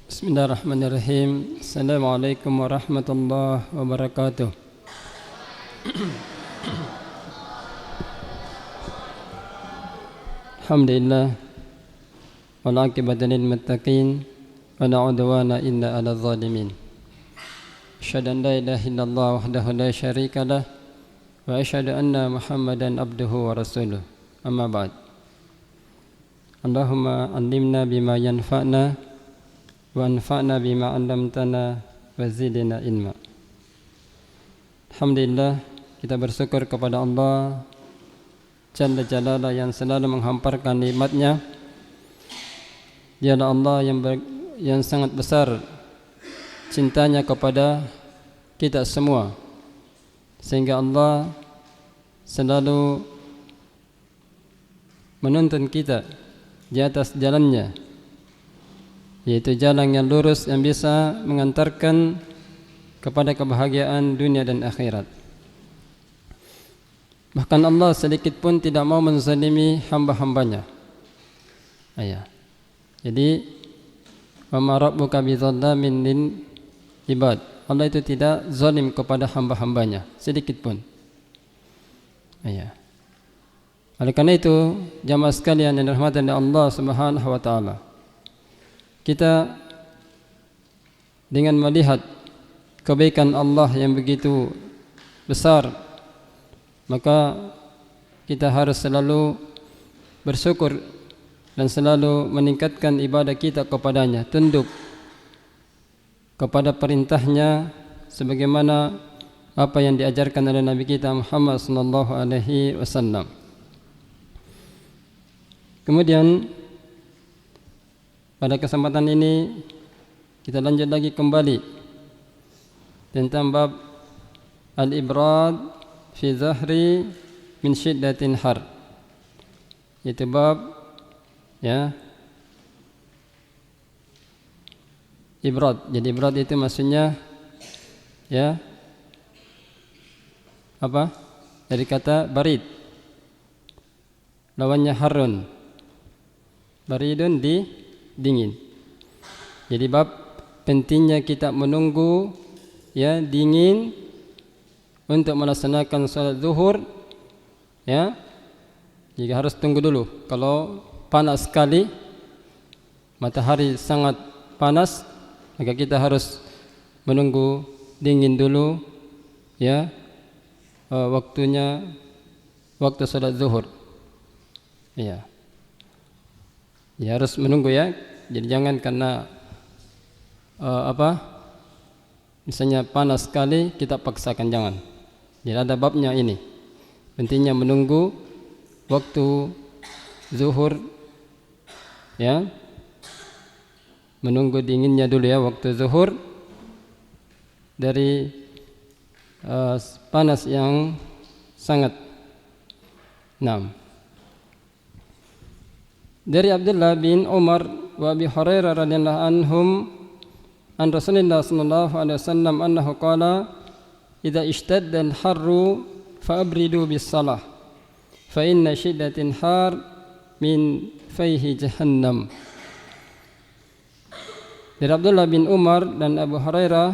Bismillahirrahmanirrahim. Assalamualaikum warahmatullahi wabarakatuh. Alhamdulillah wal aqibatu lil muttaqin wa la udwana illa 'alal zalimin. Asyhadu an la ilaha illallah wahdahu la syarika lah wa asyhadu anna Muhammadan abduhu wa rasuluh. Amma ba'd. Allahumma 'allimna bima yanfa'na wa anfa'na bima 'allamtana wa zidna ilma. Alhamdulillah, kita bersyukur kepada Allah Jalla Jalala yang selalu menghamparkan nikmat-Nya. Dialah Allah yang sangat besar cintanya kepada kita semua, sehingga Allah selalu menuntun kita di atas jalannya, yaitu jalan yang lurus yang bisa mengantarkan kepada kebahagiaan dunia dan akhirat. Bahkan Allah sedikit pun tidak mau menzalimi hamba-hambanya. Jadi wa ma rabbuka bizallamin lil ibad. Allah itu tidak zalim kepada hamba-hambanya sedikit pun. Oleh karena itu, jamaah sekalian yang dirahmati oleh Allah Subhanahu wa taala, kita dengan melihat kebaikan Allah yang begitu besar, maka kita harus selalu bersyukur dan selalu meningkatkan ibadah kita kepadanya, tunduk kepada perintahnya sebagaimana apa yang diajarkan oleh Nabi kita Muhammad sallallahu alaihi wasallam. Kemudian pada kesempatan ini kita lanjut lagi kembali tentang bab al-ibrad fi zahri min syiddatin har. Itu bab ibrad. Jadi ibrad itu maksudnya apa? Dari kata barid. Lawannya harun. Baridun dingin. Jadi bab pentingnya kita menunggu dingin untuk melaksanakan salat zuhur. Jika harus tunggu dulu. Kalau panas sekali, matahari sangat panas, maka kita harus menunggu dingin dulu waktunya, waktu salat zuhur. Harus menunggu Jadi jangan karena misalnya panas sekali kita paksakan, jangan. Jadi ada babnya ini. Pentingnya menunggu waktu zuhur, menunggu dinginnya dulu waktu zuhur dari panas yang sangat. Dari Abdullah bin Umar wa Abi Hurairah radhiyallahu anhum an Rasulullah sallallahu alaihi wasallam annahu qala idza ishtadda al-harru fa'abridu bis-salah fa inna shiddatal har min fayhi jahannam. Dari Abdullah bin Umar dan Abu Hurairah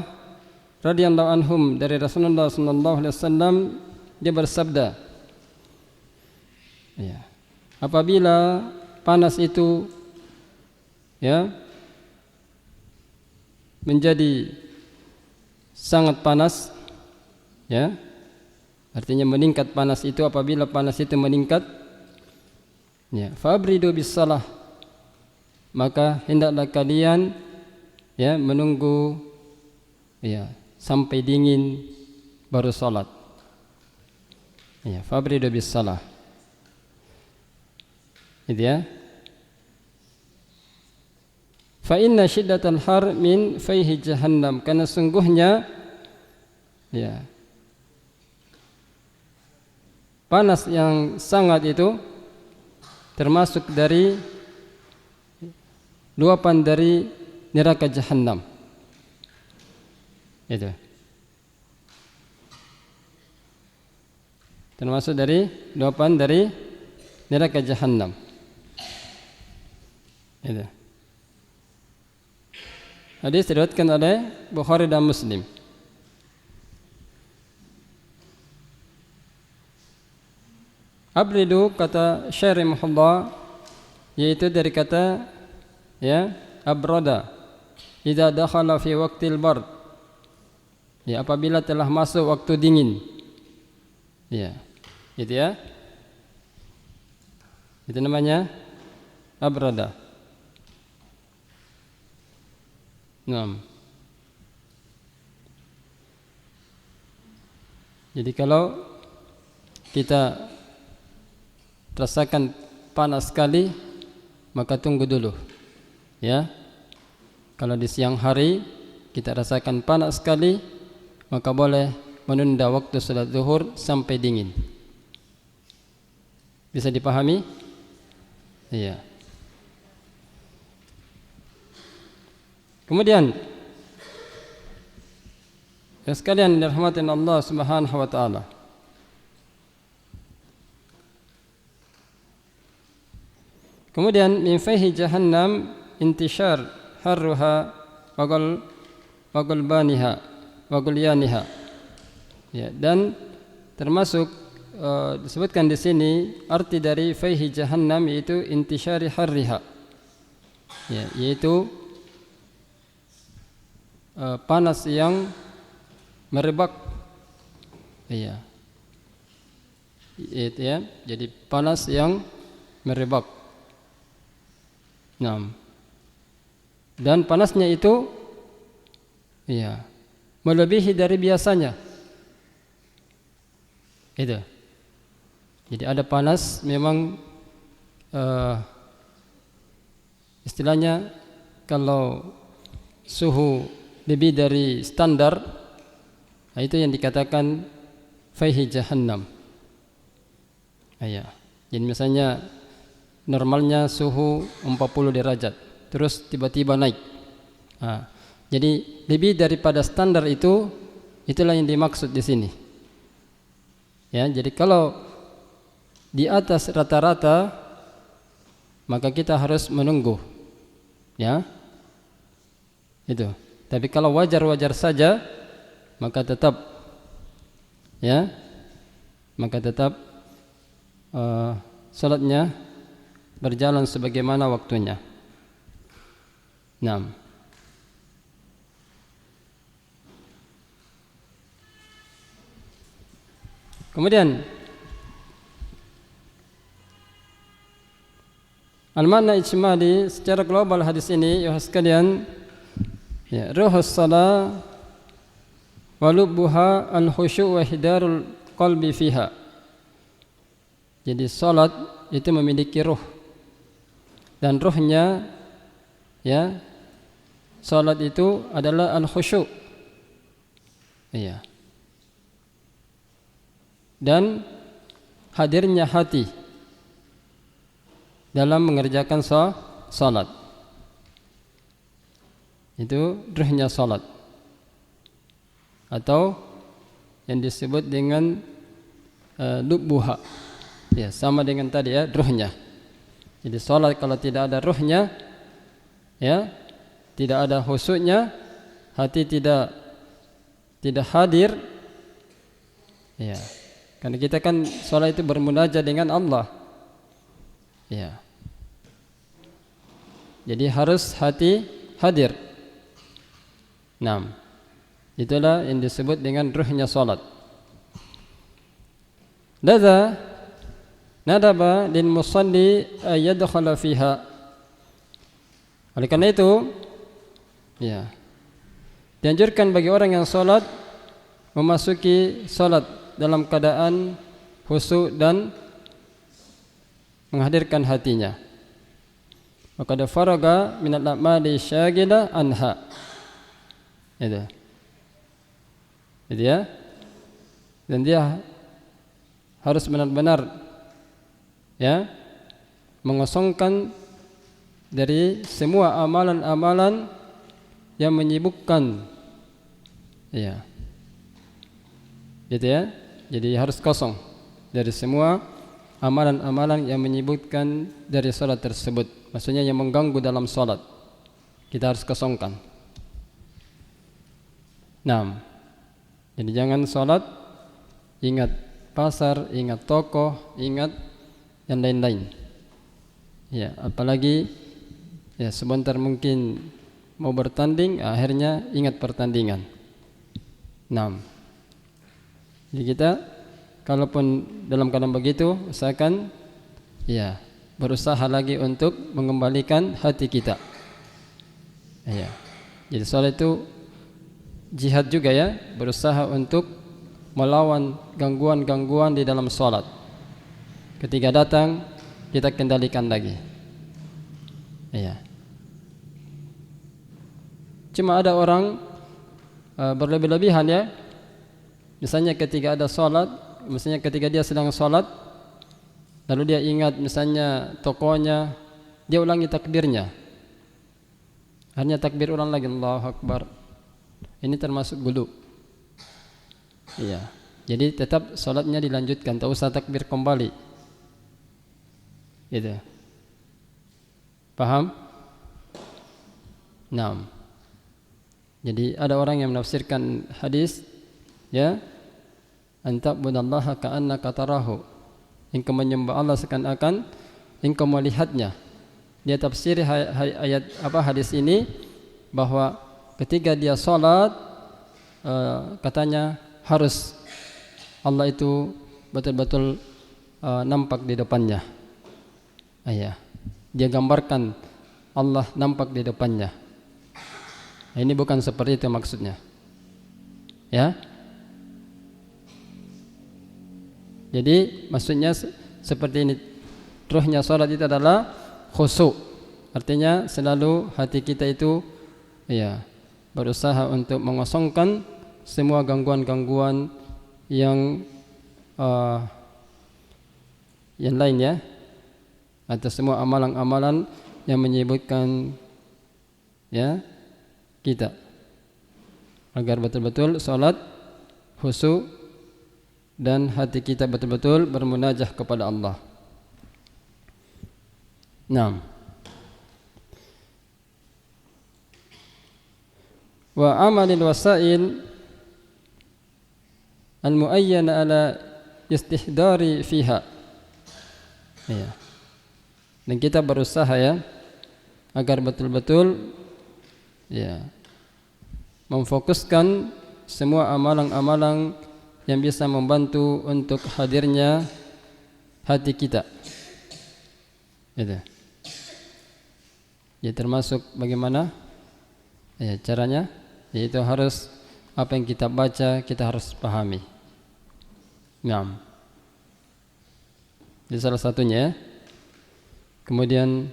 radhiyallahu anhum dari Rasulullah sallallahu alaihi wasallam, dia bersabda, apabila panas itu menjadi sangat panas, artinya meningkat panas itu. Apabila panas itu meningkat, fabridu bis-salah, maka hendaklah kalian menunggu sampai dingin baru salat. Fabridu bis-salah. Fa inna syiddatal har min fayhi jahannam, karena sungguhnya panas yang sangat itu termasuk dari luapan dari neraka jahannam. Itu termasuk dari luapan dari neraka jahannam. Itu. Hadis diriwayatkan oleh Bukhari dan Muslim. Abridu kata Syekh rahimahullah, yaitu dari kata ya abrada, idza dakhala fi waqtil bard, ya apabila telah masuk waktu dingin, ya gitu ya, itu namanya abrada. Naam. Jadi kalau kita rasakan panas sekali, maka tunggu dulu, ya. Kalau di siang hari kita rasakan panas sekali, maka boleh menunda waktu salat zuhur sampai dingin. Bisa dipahami? Iya. Kemudian ya sekalian dirahmatin Allah Subhanahu wa taala. Kemudian min fayhi jahannam intishar harruha wa gulbaniha wa gulyaniha. Ya, dan termasuk disebutkan di sini arti dari fayhi jahannam yaitu intishari harriha. Ya, yaitu panas yang merebak, iya, itu ya, jadi panas yang merebak. Nah, dan panasnya itu, iya, melebihi dari biasanya. Itu. Jadi ada panas memang istilahnya kalau suhu lebih dari standar, nah itu yang dikatakan fayhi jahannam. Ya. Jadi misalnya normalnya suhu 40 derajat, terus tiba-tiba naik. Nah, jadi lebih daripada standar itu, itulah yang dimaksud di sini. Ya, jadi kalau di atas rata-rata, maka kita harus menunggu. Ya. Itu. Tapi kalau wajar-wajar saja, maka tetap ya, maka tetap salatnya berjalan sebagaimana waktunya. Naam. Kemudian al-makna ijmali secara global hadis ini ya sekalian, ya, ruhus salah walubbuha al-khusyu' wa hidarul qalbi fiha. Jadi salat itu memiliki ruh, dan ruhnya ya salat itu adalah al-khusyu'. Iya. Dan hadirnya hati dalam mengerjakan salat. Itu ruhnya salat, atau yang disebut dengan lubbuha. Ya, sama dengan tadi ya, ruhnya. Jadi salat kalau tidak ada ruhnya, ya, tidak ada khusyuknya, hati tidak hadir, ya. Karena kita kan salat itu bermunajat dengan Allah. Ya. Jadi harus hati hadir. Naam. Itulah yang disebut dengan ruhnya salat. Ladza nadaba lil musalli yadkhala fiha. Oleh karena itu, ya, dianjurkan bagi orang yang salat memasuki salat dalam keadaan khusyuk dan menghadirkan hatinya. Maka ada faraga minal a'mali syagila anha. Itu ya. Dan dia harus benar-benar ya mengosongkan dari semua amalan-amalan yang menyibukkan, ya. Gitu ya. Jadi harus kosong dari semua amalan-amalan yang menyibukkan dari salat tersebut. Maksudnya yang mengganggu dalam salat. Kita harus kosongkan. Nah, jadi jangan sholat ingat pasar, ingat toko, ingat yang lain-lain. Ya, apalagi ya sebentar mungkin mau bertanding, akhirnya ingat pertandingan. Nah, jadi kita kalaupun dalam keadaan begitu, usahakan ya berusaha lagi untuk mengembalikan hati kita. Ya, jadi sholat itu jihad juga ya, berusaha untuk melawan gangguan-gangguan di dalam sholat. Ketika datang, kita kendalikan lagi. Ya. Cuma ada orang berlebih-lebihan ya. Misalnya ketika ada sholat, misalnya ketika dia sedang sholat, lalu dia ingat misalnya tokonya, dia ulangi takbirnya. Hanya takbir ulang lagi, Allahu Akbar. Ini termasuk gulu. Iya. Jadi tetap sholatnya dilanjutkan, tak usah takbir kembali. Gitu. Paham? Nah. Jadi ada orang yang menafsirkan hadis ya, anta'budallaha ka'annaka tarahu. Engkau menyembah Allah seakan-akan engkau melihatnya. Dia tafsir ayat hadis ini bahwa ketika dia salat katanya harus Allah itu betul-betul nampak di depannya. Iya. Dia gambarkan Allah nampak di depannya. Nah, ini bukan seperti itu maksudnya. Ya. Jadi maksudnya seperti ini. Ruhnya salat itu adalah khusyuk. Artinya selalu hati kita itu ya berusaha untuk mengosongkan semua gangguan-gangguan yang lain ya, atau semua amalan-amalan yang menyibukkan ya kita, agar betul-betul salat khusyuk dan hati kita betul-betul bermunajah kepada Allah. Naam. Wa amalil wasail al-muayyana ala istihdari fiha. Ya. Dan kita berusaha ya agar betul-betul ya memfokuskan semua amalan-amalan yang bisa membantu untuk hadirnya hati kita. Gitu. Ya termasuk bagaimana ya caranya, yaitu harus apa yang kita baca kita harus pahami. Naam. Ini salah satunya. Kemudian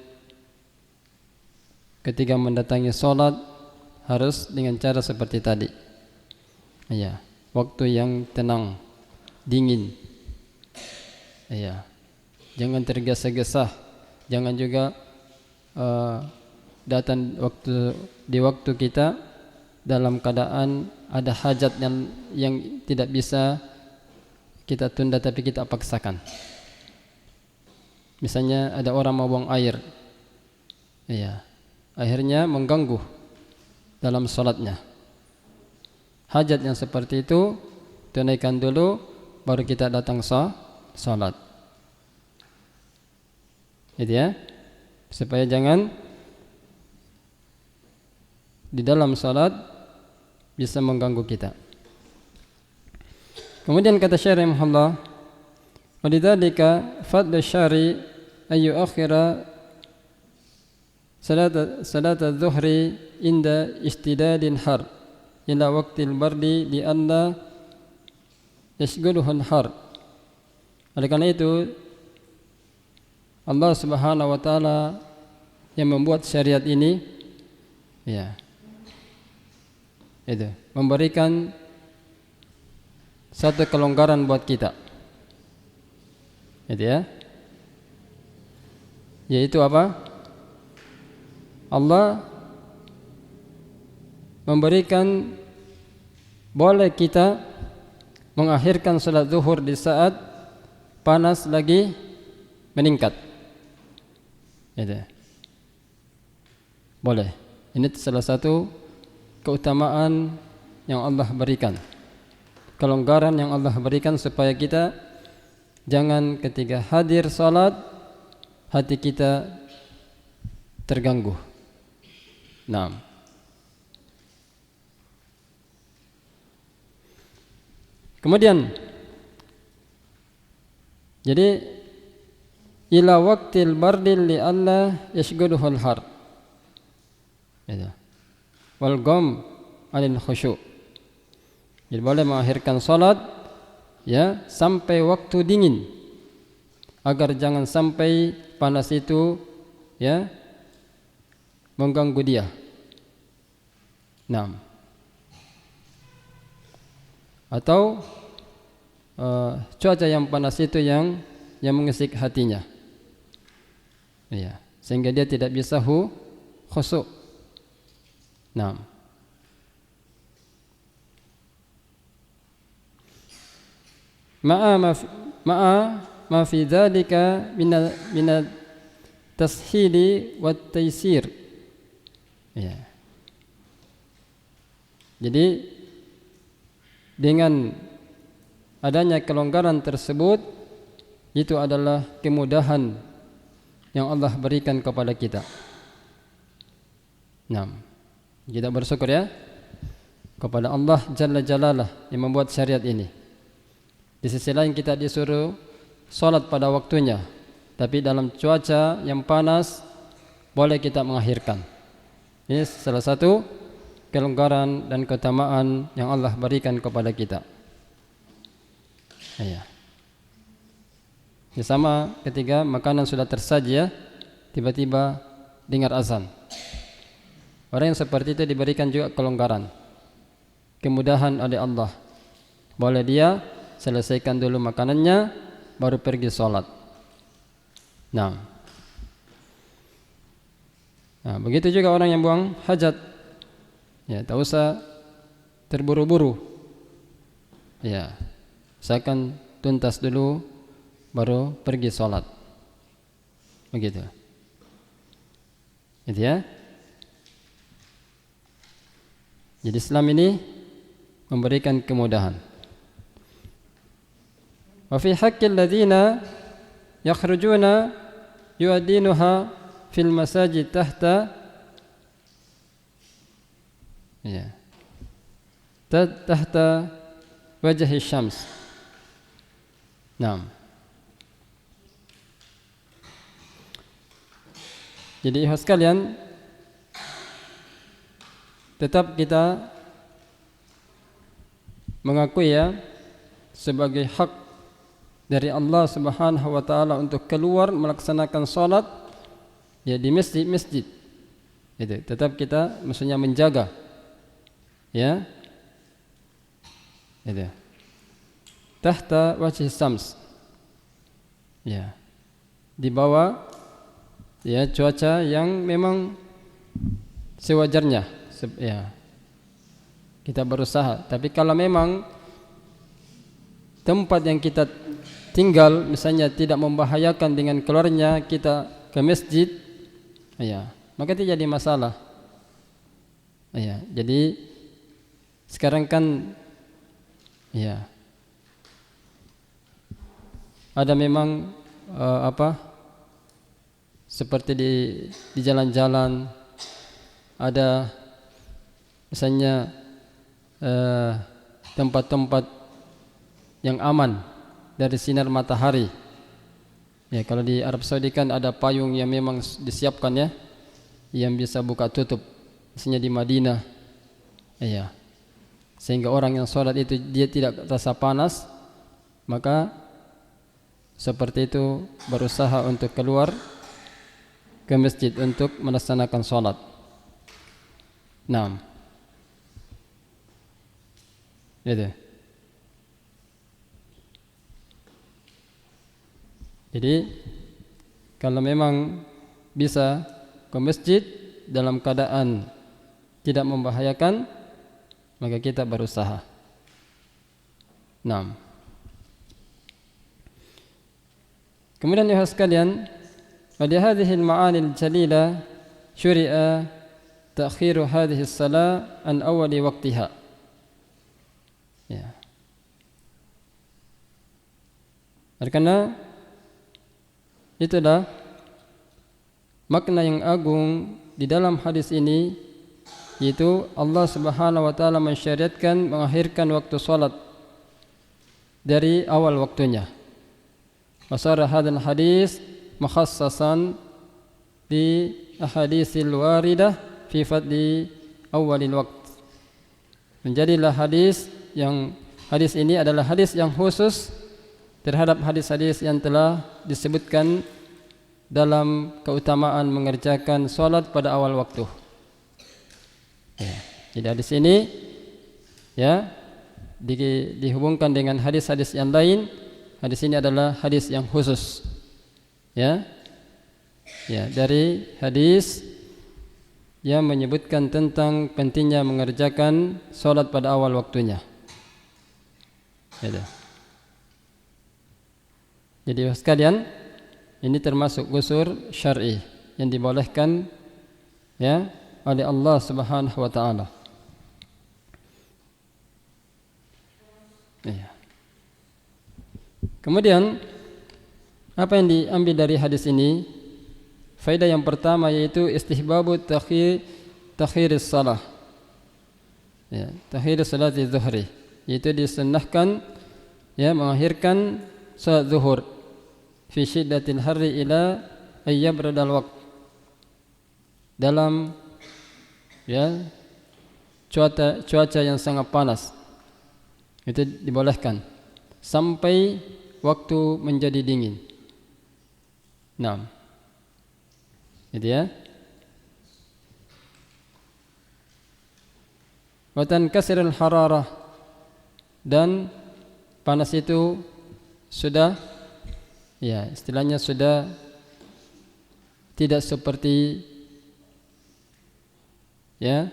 ketika mendatangi sholat harus dengan cara seperti tadi. Ya, waktu yang tenang, dingin. Ya, jangan tergesa-gesa, jangan juga datang di waktu kita dalam keadaan ada hajat yang tidak bisa kita tunda tapi kita paksakan. Misalnya ada orang mau buang air, ya, akhirnya mengganggu dalam sholatnya. Hajat yang seperti itu tunaikan dulu, baru kita datang sholat. Gitu ya, supaya jangan di dalam sholat bisa mengganggu kita. Kemudian kata Syarih rahimahullah, walidzalika fadlu syari ayu akhira salat adh-dhuhri inda istidadin har ila waqtil bardi li anna yashghuluhul har. Oleh karena itu Allah Subhanahu wa taala yang membuat syariat ini ya itu memberikan satu kelonggaran buat kita. Itu ya. Yaitu apa? Allah memberikan boleh kita mengakhirkan salat zuhur di saat panas lagi meningkat. Itu. Boleh. Ini salah satu keutamaan yang Allah berikan, kelonggaran yang Allah berikan supaya kita jangan ketika hadir salat hati kita terganggu. Naam. Kemudian jadi ila waqtil bardil li alla yashghaluhul har. Ya. Wal gom anil khusyu'. Jadi boleh mengakhirkan salat ya sampai waktu dingin agar jangan sampai panas itu ya mengganggu dia. Naam. Atau cuaca yang panas itu yang mengesik hatinya. Ya, sehingga dia tidak bisa khusyuk. Naam. Ma'a ma fi dzalika min tashili wat taysir. Ya. Jadi dengan adanya kelonggaran tersebut itu adalah kemudahan yang Allah berikan kepada kita. Nah, kita bersyukur ya kepada Allah Jalla Jalalah yang membuat syariat ini. Di sisi lain kita disuruh salat pada waktunya, tapi dalam cuaca yang panas boleh kita mengakhirkan. Ini salah satu kelonggaran dan keutamaan yang Allah berikan kepada kita. Ya. Ini sama ketika makanan sudah tersaji ya, tiba-tiba dengar azan. Orang yang seperti itu diberikan juga kelonggaran, kemudahan oleh Allah. Boleh dia selesaikan dulu makanannya, baru pergi sholat. Nah, begitu juga orang yang buang hajat. Ya, tak usah terburu-buru. Ya, usahakan tuntas dulu, baru pergi sholat. Begitu. Gitu ya. Jadi Islam ini memberikan kemudahan. Wa fi haqqil ladzina yakhrujuna yu'addinuha fil masajid tahta ya tahta wajhi syams. Naam. Jadi ikhwas sekalian, tetap kita mengakui ya sebagai hak dari Allah Subhanahu wa taala untuk keluar melaksanakan salat ya di masjid-masjid. Itu tetap kita maksudnya menjaga ya. Itu. Tahta wajhi syams. Ya. Di bawah ya cuaca yang memang sewajarnya ya. Kita berusaha, tapi kalau memang tempat yang kita tinggal misalnya tidak membahayakan dengan keluarnya kita ke masjid ya, maka tidak jadi masalah ya. Jadi sekarang kan ya ada memang seperti di jalan-jalan ada misalnya tempat-tempat yang aman dari sinar matahari. Ya, kalau di Arab Saudi kan ada payung yang memang disiapkan ya, yang bisa buka tutup. Misalnya di Madinah, ya, sehingga orang yang sholat itu dia tidak terasa panas, maka seperti itu berusaha untuk keluar ke masjid untuk melaksanakan sholat. Naam. Gitu. Jadi kalau memang bisa ke masjid dalam keadaan tidak membahayakan, maka kita berusaha. Naam. Kemudian ya sekalian, pada hadhihi al-ma'ani al-jalila syuri'a ta'khiru hadhihi as-salah an awwali waqtiha. Ya. Karena itulah makna yang agung di dalam hadis ini, yaitu Allah Subhanahu wa taala mensyariatkan mengakhirkan waktu salat dari awal waktunya. Wasara hadzal hadis mukhassasan bi ahaditsil waridah fi fadli awalil waqt. Menjadilah hadis ini adalah hadis yang khusus terhadap hadis-hadis yang telah disebutkan dalam keutamaan mengerjakan salat pada awal waktu. Ya. Jadi hadis ini ya dihubungkan dengan hadis-hadis yang lain. Hadis ini adalah hadis yang khusus. Ya. Ya, dari hadis yang menyebutkan tentang pentingnya mengerjakan salat pada awal waktunya. Ya. Jadi sekalian, ini termasuk qusur syar'i yang dibolehkan ya oleh Allah Subhanahu wa taala. Ya. Kemudian apa yang diambil dari hadis ini? Faedah yang pertama yaitu istihbabu takhiris salah. Ya, takhiris salati zuhri, yaitu disunnahkan ya mengakhirkan salat zuhur fi syiddatil harri ila ayyabradal waqt, dalam ya cuaca yang sangat panas, itu dibolehkan sampai waktu menjadi dingin. Nah, gitu ya. Wa tankasirul hararah, dan panas itu sudah ya istilahnya sudah tidak seperti ya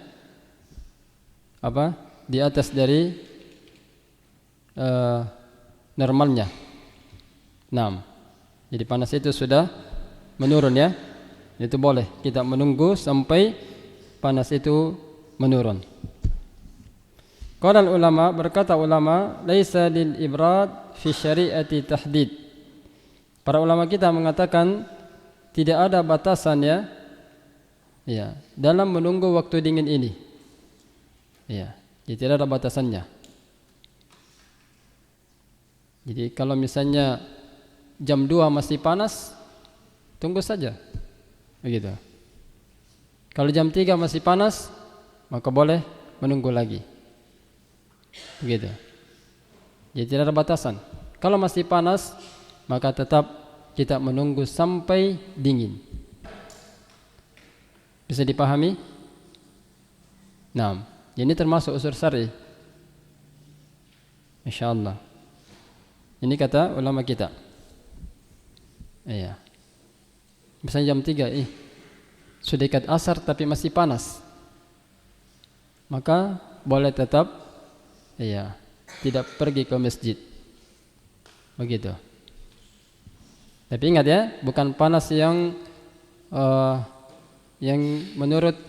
apa di atas dari normalnya. Nah, jadi panas itu sudah menurun ya. Itu boleh kita menunggu sampai panas itu menurun. Qala ulama, berkata ulama, laisa lil ibrad fi syari'ati tahdid. Para ulama kita mengatakan tidak ada batasan ya dalam menunggu waktu dingin ini. Ya, jadi tidak ada batasannya. Jadi kalau misalnya jam 2 masih panas, tunggu saja. Begitu. Kalau jam 3 masih panas, maka boleh menunggu lagi. Begitu. Jadi tidak ada batasan. Kalau masih panas, maka tetap kita menunggu sampai dingin. Bisa dipahami? Nah, ini termasuk unsur syar'i. Insyaallah. Ini kata ulama kita. Iya. Misalnya jam 3 sudah dekat asar tapi masih panas, maka boleh tetap tidak pergi ke masjid. Begitu. Tapi ingat ya, bukan panas yang menurut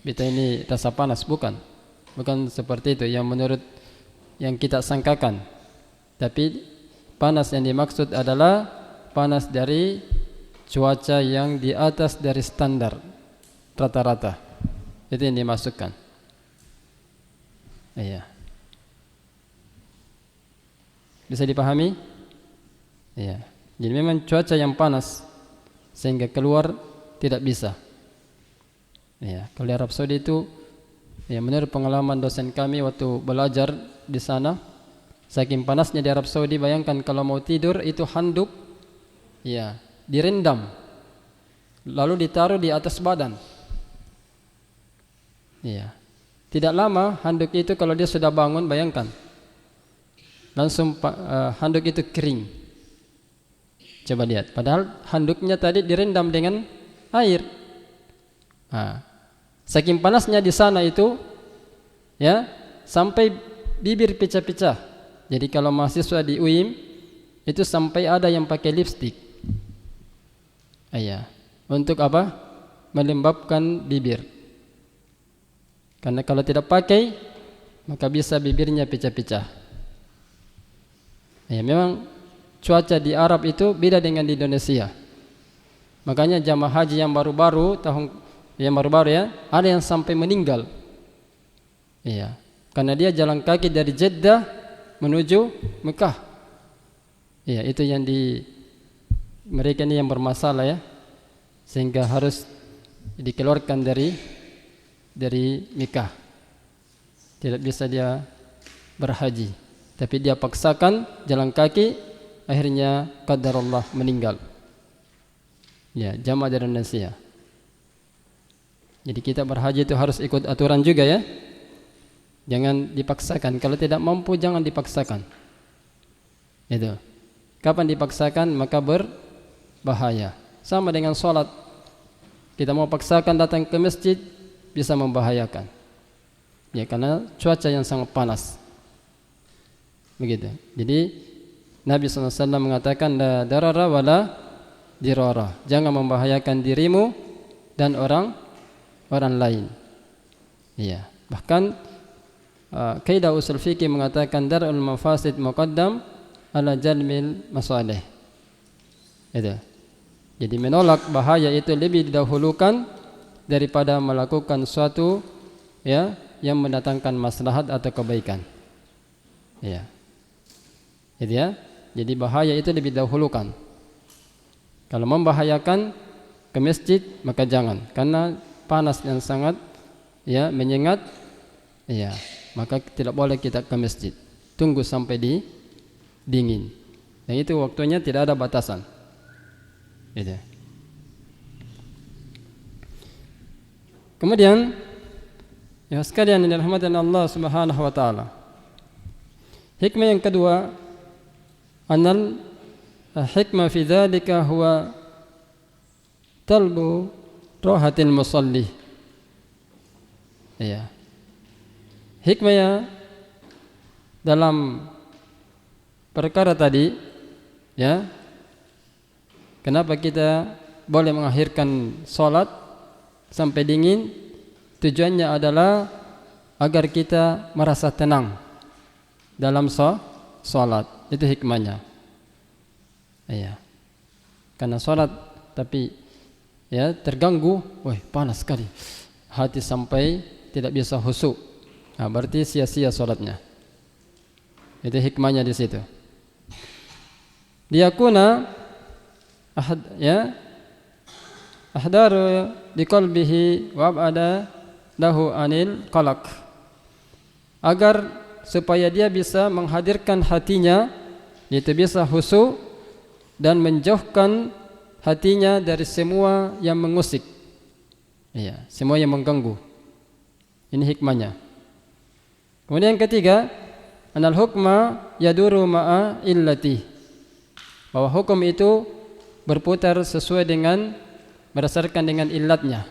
kita ini rasa panas, bukan seperti itu yang menurut yang kita sangkakan. Tapi panas yang dimaksud adalah panas dari cuaca yang di atas dari standar rata-rata. Itu yang dimasukkan. Iya. Bisa dipahami? Iya. Jadi memang cuaca yang panas sehingga keluar tidak bisa. Iya. Kalau di Arab Saudi itu menurut pengalaman dosen kami waktu belajar di sana, saking panasnya di Arab Saudi, bayangkan kalau mau tidur itu handuk direndam lalu ditaruh di atas badan. Tidak lama handuk itu kalau dia sudah bangun, bayangkan langsung handuk itu kering. Coba lihat, padahal handuknya tadi direndam dengan air. Saking panasnya di sana itu sampai bibir pecah-pecah. Jadi kalau mahasiswa di UIM itu sampai ada yang pakai lipstik. Untuk apa? Melembabkan bibir. Karena kalau tidak pakai, maka bisa bibirnya pecah-pecah. Ya, memang cuaca di Arab itu beda dengan di Indonesia. Makanya jamaah haji yang baru-baru ya, ada yang sampai meninggal. Iya, karena dia jalan kaki dari Jeddah menuju Mekah. Iya, itu yang mereka ini yang bermasalah ya, sehingga harus dikeluarkan dari Mekah. Tidak bisa dia berhaji, tapi dia paksakan jalan kaki, akhirnya qadarullah meninggal. Ya, jamaah dari Indonesia. Jadi kita berhaji itu harus ikut aturan juga ya. Jangan dipaksakan. Kalau tidak mampu jangan dipaksakan. Itu. Kapan dipaksakan maka berbahaya. Sama dengan sholat. Kita mau paksakan datang ke masjid bisa membahayakan. Ya, karena cuaca yang sangat panas. Begitu. Jadi Nabi SAW mengatakan la darara wala dirara. Jangan membahayakan dirimu dan orang lain. Iya. Bahkan kaidah usul fikih mengatakan darul mafasid muqaddam ala jalmil masalih. Itu. Jadi menolak bahaya itu lebih didahulukan daripada melakukan suatu ya yang mendatangkan maslahat atau kebaikan. Iya. Gitu ya. Jadi bahaya itu lebih didahulukan. Kalau membahayakan ke masjid maka jangan, karena panas yang sangat ya menyengat. Ya, maka tidak boleh kita ke masjid. Tunggu sampai dingin. Dan itu waktunya tidak ada batasan. Gitu. Kemudian ya sekalian yang dirahmati Allah Subhanahu wa taala. Hikmah yang kedua, anal hikmah fi dzalika huwa talbu rahatil musalli. Ya. Hikmahnya dalam perkara tadi ya, kenapa kita boleh mengakhirkan sholat sampai dingin? Tujuannya adalah agar kita merasa tenang dalam sholat. Itu hikmahnya. Iya. Karena sholat tapi ya terganggu, wah panas sekali, hati sampai tidak bisa khusyuk. Nah, berarti sia-sia sholatnya. Itu hikmahnya di situ. Liyakuna ahdaru di qalbihi wa abada lahu anil qalaq. Agar supaya dia bisa menghadirkan hatinya, yaitu bisa khusyuk dan menjauhkan hatinya dari semua yang mengusik. Iya, semua yang mengganggu. Ini hikmahnya. Kemudian yang ketiga, anal hukma yaduru ma'a illati. Bahwa hukum itu berputar sesuai dengan berdasarkan dengan illatnya.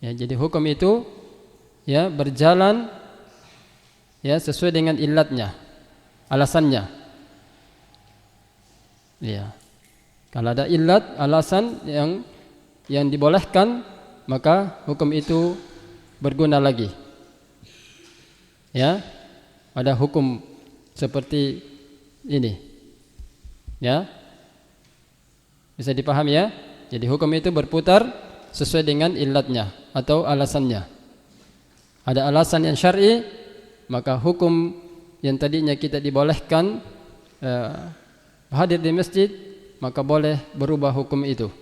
Ya, jadi hukum itu ya berjalan ya sesuai dengan illatnya, alasannya. Ya. Kalau ada illat, alasan yang dibolehkan, maka hukum itu berguna lagi. Ya, ada hukum seperti ini. Ya, bisa dipahami ya. Jadi hukum itu berputar sesuai dengan illatnya atau alasannya. Ada alasan yang syar'i, maka hukum yang tadinya kita dibolehkan hadir di masjid, maka boleh berubah hukum itu.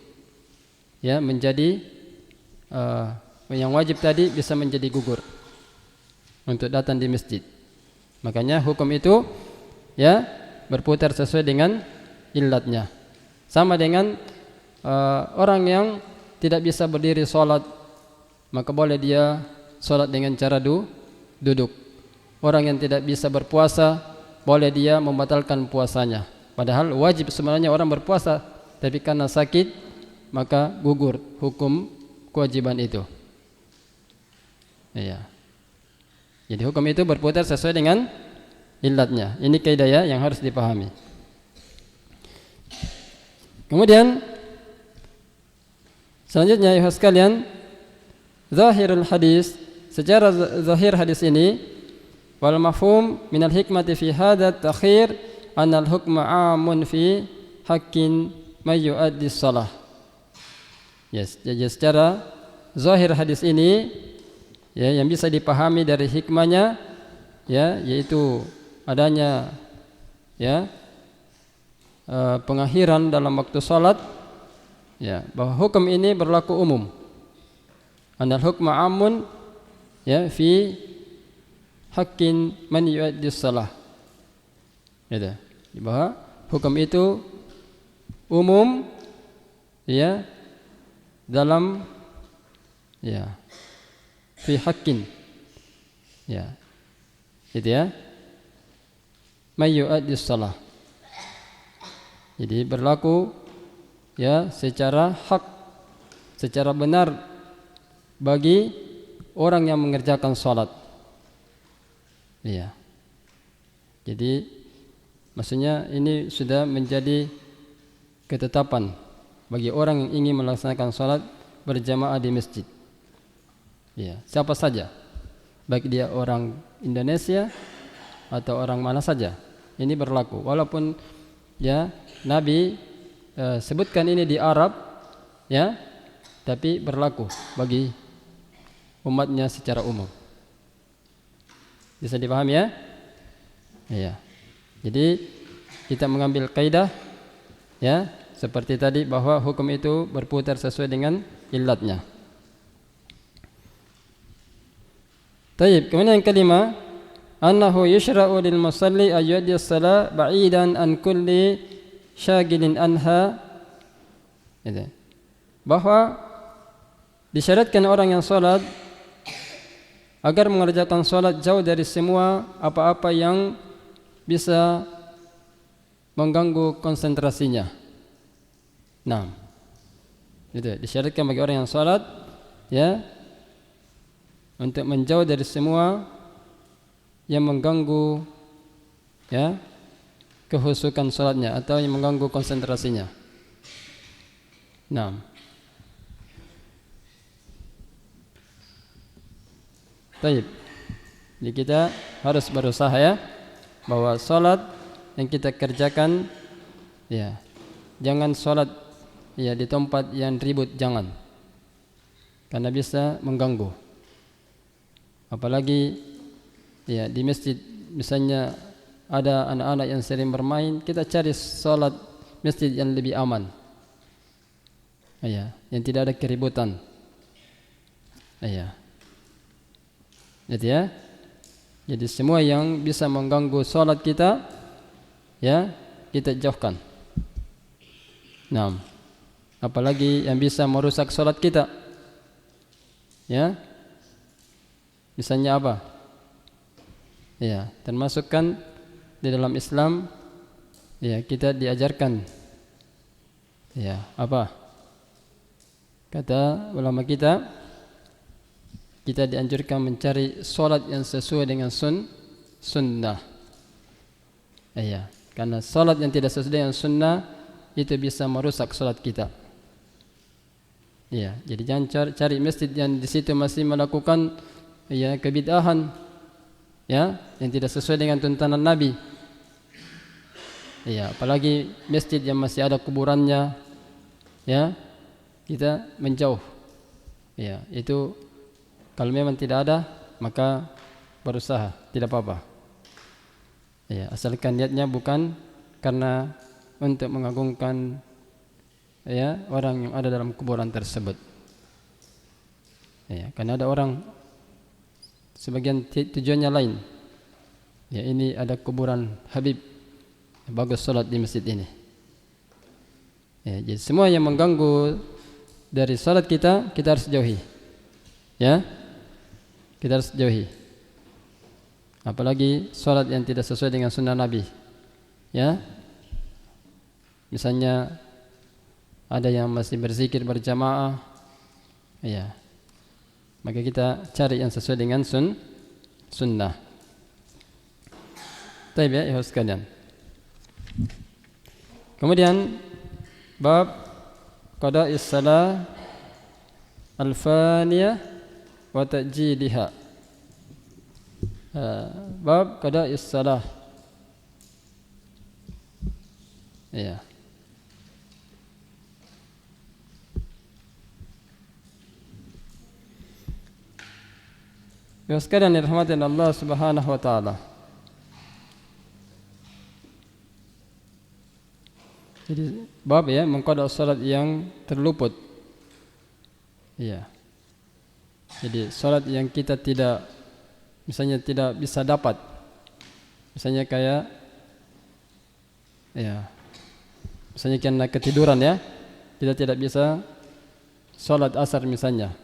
Ya, menjadi yang wajib tadi bisa menjadi gugur untuk datang di masjid. Makanya hukum itu ya berputar sesuai dengan illatnya. Sama dengan orang yang tidak bisa berdiri sholat, maka boleh dia sholat dengan cara duduk. Orang yang tidak bisa berpuasa, boleh dia membatalkan puasanya. Padahal wajib sebenarnya orang berpuasa, tapi karena sakit maka gugur hukum kewajiban itu. Iya. Jadi hukum itu berputar sesuai dengan illatnya. Ini kaidah ya yang harus dipahami. Kemudian selanjutnya ya sekalian, zahirul hadis, secara zahir hadis ini wal mafhum min al hikmati fi hadha at-takhir anna al hukma 'amun fi haqqin may yu'addi shalah. Yes, jadi secara zahir hadis ini ya yang bisa dipahami dari hikmahnya ya yaitu adanya ya pengakhiran dalam waktu salat ya bahwa hukum ini berlaku umum. Anal hukma 'amun ya fi haqqin man yu'addi shalah. Ya, bahwa hukum itu umum ya dalam ya fi haqqin ya itu ya may yu'addi shalah. Jadi berlaku ya secara hak, secara benar bagi orang yang mengerjakan salat. Iya. Jadi maksudnya ini sudah menjadi ketetapan bagi orang yang ingin melaksanakan salat berjamaah di masjid. Iya, siapa saja, baik dia orang Indonesia atau orang mana saja, ini berlaku. Walaupun ya Nabi sebutkan ini di Arab, ya, tapi berlaku bagi umatnya secara umum. Bisa dipahami ya? Iya. Jadi kita mengambil kaidah, ya, seperti tadi bahwa hukum itu berputar sesuai dengan illatnya. Taib. Kemudian yang kelima, annahu yushra'u lil musalli ayyadi as-salat ba'idan an kulli syagilin anha. Itu. Bahwa disyaratkan orang yang salat agar mengerjakan salat jauh dari semua apa-apa yang bisa mengganggu konsentrasinya. Nah, itu disyaratkan bagi orang yang salat ya untuk menjauh dari semua yang mengganggu ya kehusukan salatnya atau yang mengganggu konsentrasinya. Nah, baik. Jadi kita harus berusaha ya bahwa salat yang kita kerjakan ya jangan salat ya di tempat yang ribut, jangan, karena bisa mengganggu. Apalagi ya di masjid misalnya ada anak-anak yang sering bermain, kita cari salat masjid yang lebih aman, ya, yang tidak ada keributan, ya. Jadi ya, jadi semua yang bisa mengganggu salat kita, ya, kita jauhkan. Nah, apalagi yang bisa merusak salat kita, ya, misalnya apa? Ya, termasuk kan di dalam Islam, ya, kita diajarkan, ya, apa? Kata ulama kita dianjurkan mencari salat yang sesuai dengan sunnah. Ya, karena salat yang tidak sesuai dengan sunnah itu bisa merusak salat kita. Ya, jadi jangan cari masjid yang di situ masih melakukan ya kebid'ahan, ya, yang tidak sesuai dengan tuntunan Nabi. Ya, apalagi masjid yang masih ada kuburannya, ya, kita menjauh. Ya, itu kalau memang tidak ada, maka berusaha, tidak apa-apa. Ya, asalkan niatnya bukan karena untuk mengagungkan ya orang yang ada dalam kuburan tersebut. Ya, karena ada orang sebagian tujuannya lain. Ya, ini ada kuburan Habib, bagus salat di masjid ini. Ya, jadi semua yang mengganggu dari salat kita harus jauhi. Ya, kita harus jauhi. Apalagi salat yang tidak sesuai dengan sunnah Nabi. Ya, misalnya ada yang masih berzikir berjamaah, ya, maka kita cari yang sesuai dengan sunnah. Baik ya, ikhwan sekalian. Kemudian bab qada'is salah al-faniyah wa ta'jiliha. Bab qada'is salah. Ya. Ya sekalian dirahmati Allah Subhanahu wa taala. Jadi bab ya mengqada salat yang terluput. Iya. Jadi salat yang kita tidak misalnya tidak bisa dapat. Misalnya kayak ya. Misalnya karena ketiduran ya, kita tidak bisa salat asar misalnya.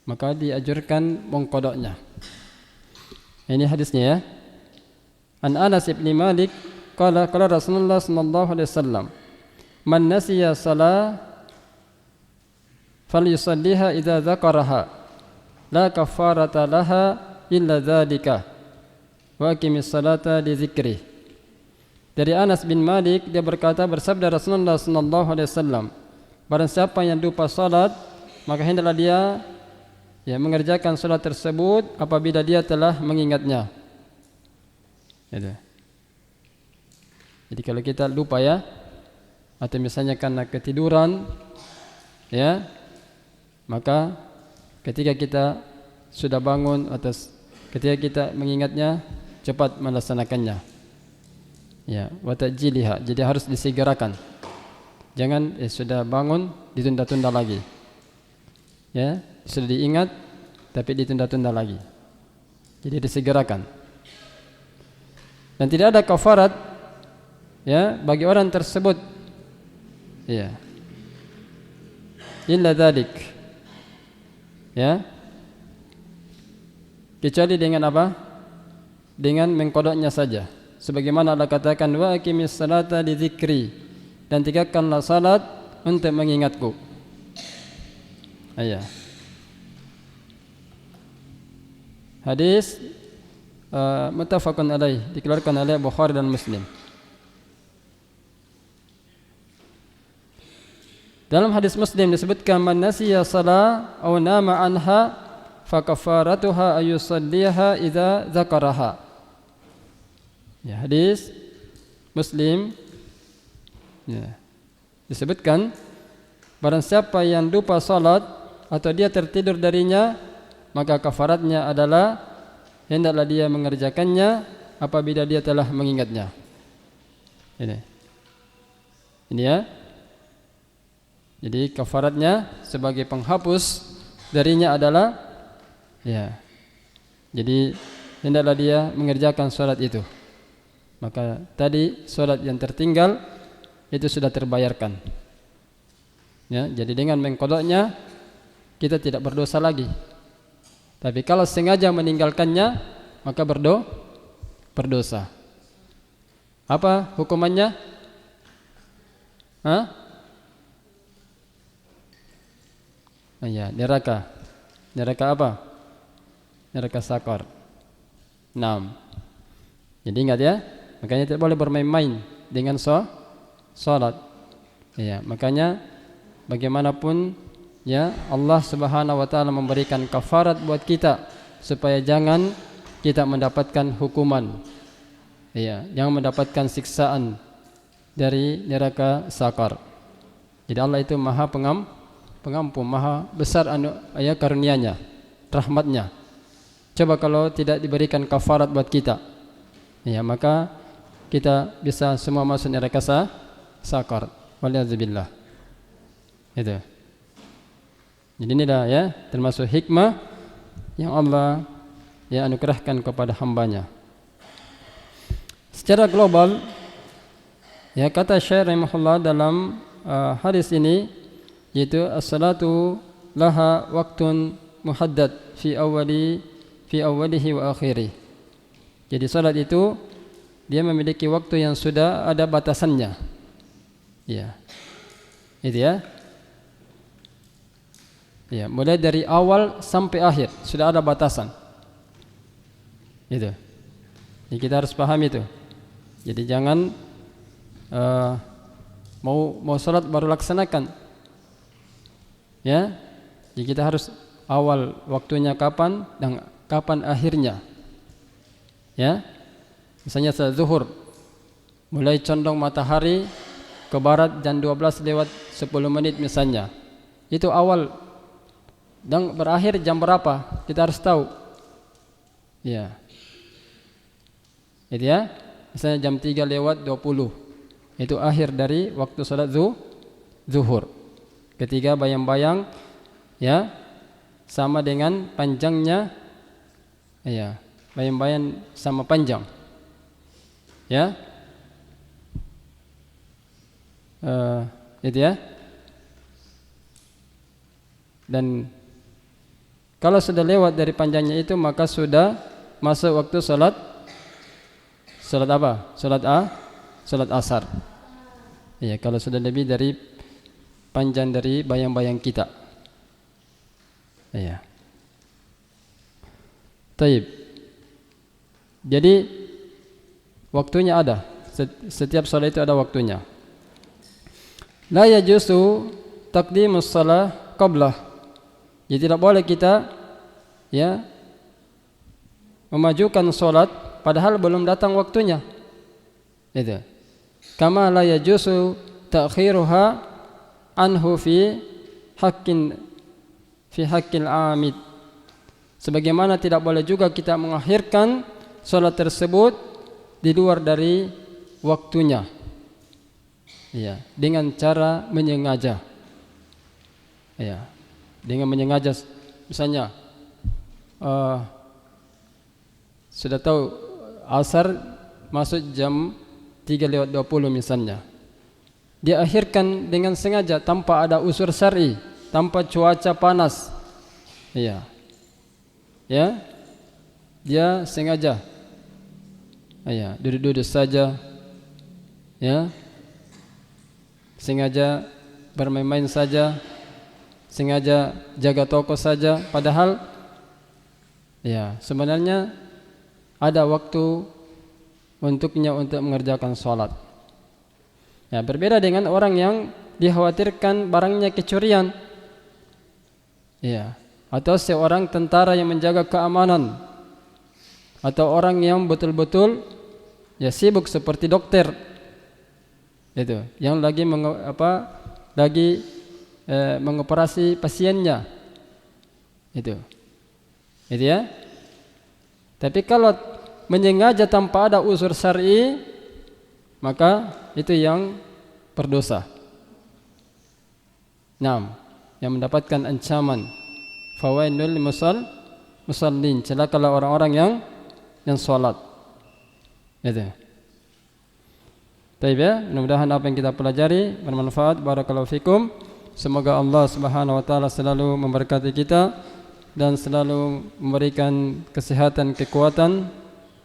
Maka dianjurkan mengqadanya. Ini hadisnya ya. An Anas bin Malik qala Rasulullah sallallahu alaihi wasallam, "Man nasiya salah falyusalliha idza dzakaraha, la kafarata laha illa dzalika, wa aqimis salata li dzikri." Dari Anas bin Malik dia berkata, bersabda Rasulullah sallallahu alaihi wasallam, barang siapa yang lupa salat, maka hendaklah dia mengerjakan salat tersebut apabila dia telah mengingatnya. Jadi kalau kita lupa ya, atau misalnya karena ketiduran ya, maka ketika kita sudah bangun atau ketika kita mengingatnya, cepat melaksanakannya. Ya, wa ta'jiliha. Jadi harus disegerakan. Jangan sudah bangun ditunda-tunda lagi. Ya, sudah diingat tapi ditunda-tunda lagi. Jadi disegerakan. Dan tidak ada kafarat ya bagi orang tersebut. Ya. Illa dzalik. Ya. Kecuali dengan apa? Dengan mengqadanya saja. Sebagaimana Allah katakan, wa aqimis salata li dzikri, dan tegakkanlah salat untuk mengingatku. Ayah. Hadis muttafaqun alaih, dikeluarkan oleh Bukhari dan Muslim. Dalam hadis Muslim disebutkan, man nasiya salah aw nama anha fa kafaratuha ayusalliha idza dzakaraha. Ya, hadis Muslim ya, disebutkan barang siapa yang lupa salat atau dia tertidur darinya, maka kafaratnya adalah hendaklah dia mengerjakannya apabila dia telah mengingatnya. Ini ya. Jadi kafaratnya sebagai penghapus darinya adalah ya. Jadi hendaklah dia mengerjakan salat itu. Maka tadi salat yang tertinggal itu sudah terbayarkan. Ya, jadi dengan mengqadanya kita tidak berdosa lagi. Tapi kalau sengaja meninggalkannya, maka berdosa. Apa hukumannya? Ya, neraka. Neraka apa? Neraka sakar. 6. Jadi ingat ya, makanya tidak boleh bermain-main dengan salat. Ya, makanya bagaimanapun ya Allah Subhanahu wa taala memberikan kafarat buat kita supaya jangan kita mendapatkan hukuman. Ya, jangan mendapatkan siksaan dari neraka sakar. Jadi Allah itu Maha Pengampun, Maha besar karunia-Nya, rahmat-Nya. Coba kalau tidak diberikan kafarat buat kita, ya maka kita bisa semua masuk neraka sakar. Waliyadzubillah. Itu. Jadi inilah ya termasuk hikmah yang Allah ya anugerahkan kepada hambanya. Secara global ya kata Syekh rahimahullah dalam hadis ini, yaitu as-salatu laha waktun muhaddad fi awwalihi wa akhirih. Jadi salat itu dia memiliki waktu yang sudah ada batasannya. Ya. Itu ya. Ya, mulai dari awal sampai akhir sudah ada batasan. Itu. Jadi kita harus paham itu. Jadi jangan mau salat baru laksanakan. Ya. Jadi kita harus awal waktunya kapan dan kapan akhirnya. Ya. Misalnya salat zuhur mulai condong matahari ke barat jam 12 lewat 10 menit misalnya. Itu awal, dan berakhir jam berapa? Kita harus tahu. Ya. Itu ya. Misalnya jam 3 lewat 20. Itu akhir dari waktu salat zuhur. Ketiga bayang-bayang ya sama dengan panjangnya, ya, bayang-bayang sama panjang. Ya. Itu ya. Dan kalau sudah lewat dari panjangnya itu, maka sudah masuk waktu salat apa? Salat asar. Ya, kalau sudah lebih dari panjang dari bayang-bayang kita. Ya. Taib. Jadi waktunya ada. Setiap salat itu ada waktunya. La yajuzu taqdimus shalah qablah. Jadi tidak boleh kita ya memajukan salat padahal belum datang waktunya. Itu. Kama la yajuzu ta'khiruha anhu fi haqqil amid. Sebagaimana tidak boleh juga kita mengakhirkan salat tersebut di luar dari waktunya. Ya, dengan cara menyengaja. Ya. Dengan menyengaja, misalnya sudah tahu asar masuk jam 3 lewat 20 misalnya, dia akhirkan dengan sengaja tanpa ada unsur syar'i, tanpa cuaca panas. Ya, ya, dia sengaja, ya, duduk-duduk saja, ya, sengaja bermain-main saja, sengaja jaga toko saja, padahal ya sebenarnya ada waktu untuknya untuk mengerjakan sholat. Ya, berbeda dengan orang yang dikhawatirkan barangnya kecurian, ya, atau seorang tentara yang menjaga keamanan, atau orang yang betul-betul ya sibuk seperti dokter, itu yang lagi mengoperasi pasiennya, itu ya. Tapi kalau menyengaja tanpa ada unsur syar'i, maka itu yang berdosa. Naam, yang mendapatkan ancaman. Fawailul musallin, celakalah orang-orang yang salat. Itu. Baik ya, mudah-mudahan apa yang kita pelajari bermanfaat. Barakallahu fikum. Semoga Allah Subhanahu wa taala selalu memberkati kita dan selalu memberikan kesehatan, kekuatan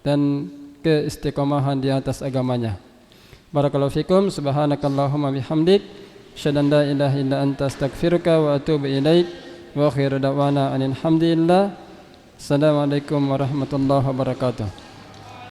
dan keistiqomahan di atas agamanya. Barakallahu fikum. Subhanakallahumma bihamdik, asyhadu an la ilaha illa anta, astaghfiruka wa atubu ilaik. Wa akhiru da'wana alhamdulillah. Assalamualaikum warahmatullahi wabarakatuh.